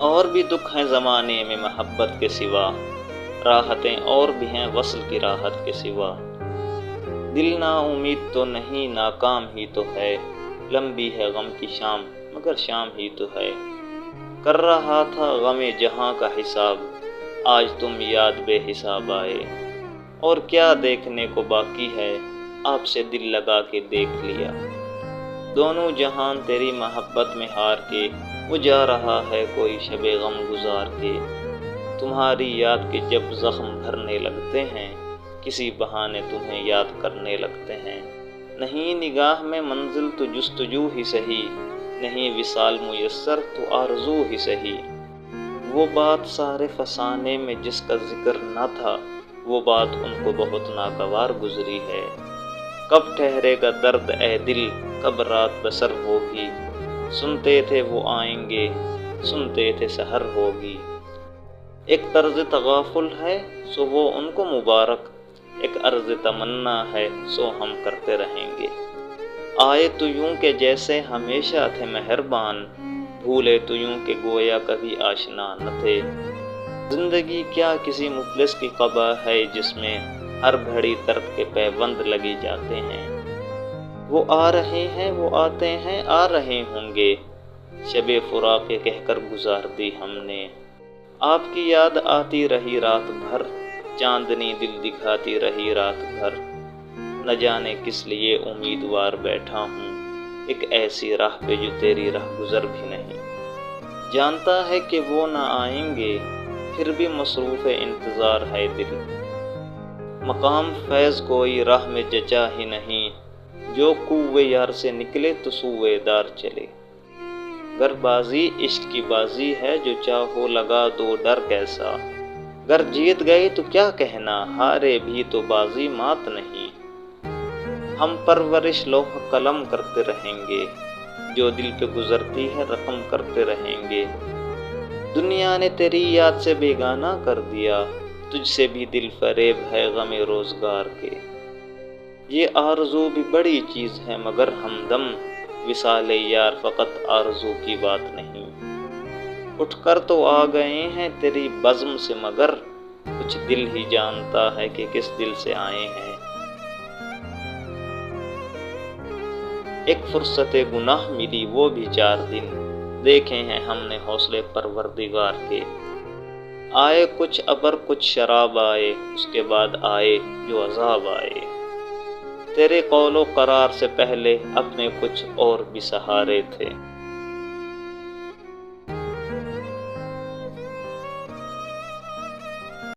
اور بھی دکھ ہیں زمانے میں محبت کے سوا، راحتیں اور بھی ہیں وصل کی راحت کے سوا۔ دل نا امید تو نہیں، ناکام ہی تو ہے، لمبی ہے غم کی شام مگر شام ہی تو ہے۔ کر رہا تھا غم جہاں کا حساب، آج تم یاد بے حساب آئے۔ اور کیا دیکھنے کو باقی ہے، آپ سے دل لگا کے دیکھ لیا۔ دونوں جہان تیری محبت میں ہار کے، وہ جا رہا ہے کوئی شب غم گزار کے۔ تمہاری یاد کے جب زخم بھرنے لگتے ہیں، کسی بہانے تمہیں یاد کرنے لگتے ہیں۔ نہیں نگاہ میں منزل تو جستجو ہی سہی، نہیں وصال میسر تو آرزو ہی سہی۔ وہ بات سارے فسانے میں جس کا ذکر نہ تھا، وہ بات ان کو بہت ناگوار گزری ہے۔ کب ٹھہرے گا درد اے دل، کب رات بسر ہوگی، سنتے تھے وہ آئیں گے، سنتے تھے سحر ہوگی۔ ایک طرز تغافل ہے سو وہ ان کو مبارک، ایک عرض تمنا ہے سو ہم کرتے رہیں گے۔ آئے تو یوں کہ جیسے ہمیشہ تھے مہربان، بھولے تو یوں کہ گویا کبھی آشنا نہ تھے۔ زندگی کیا کسی مفلس کی قبا ہے جس میں ہر گھڑی درد کے پیوند لگے جاتے ہیں۔ وہ آ رہے ہیں، وہ آتے ہیں، آ رہے ہوں گے، شب فراق کہہ کر گزار دی ہم نے۔ آپ کی یاد آتی رہی رات بھر، چاندنی دل دکھاتی رہی رات بھر۔ نہ جانے کس لیے امیدوار بیٹھا ہوں، ایک ایسی راہ پہ جو تیری راہ گزر بھی نہیں۔ جانتا ہے کہ وہ نہ آئیں گے، پھر بھی مصروف انتظار ہے دل۔ مقام فیض کوئی راہ میں جچا ہی نہیں، جو کوے یار سے نکلے تو سوئے دار چلے۔ گر بازی عشق کی بازی ہے، جو چاہو لگا دو ڈر کیسا۔ گر جیت گئے تو کیا کہنا، ہارے بھی تو بازی مات نہیں۔ ہم پرورش لوح قلم کرتے رہیں گے، جو دل پہ گزرتی ہے رقم کرتے رہیں گے۔ دنیا نے تیری یاد سے بیگانہ کر دیا، تجھ سے بھی دل فریب ہے غم روزگار کے۔ یہ آرزو بھی بڑی چیز ہے مگر ہمدم، وصال یار فقط آرزو کی بات نہیں۔ اٹھ کر تو آ گئے ہیں تیری بزم سے مگر، کچھ دل ہی جانتا ہے کہ کس دل سے آئے ہیں۔ ایک فرصت گناہ ملی وہ بھی 4 دن، دیکھے ہیں ہم نے حوصلے پروردگار کے۔ آئے کچھ ابر کچھ شراب آئے، اس کے بعد آئے جو عذاب آئے۔ تیرے قول و قرار سے پہلے اپنے کچھ اور بھی سہارے تھے۔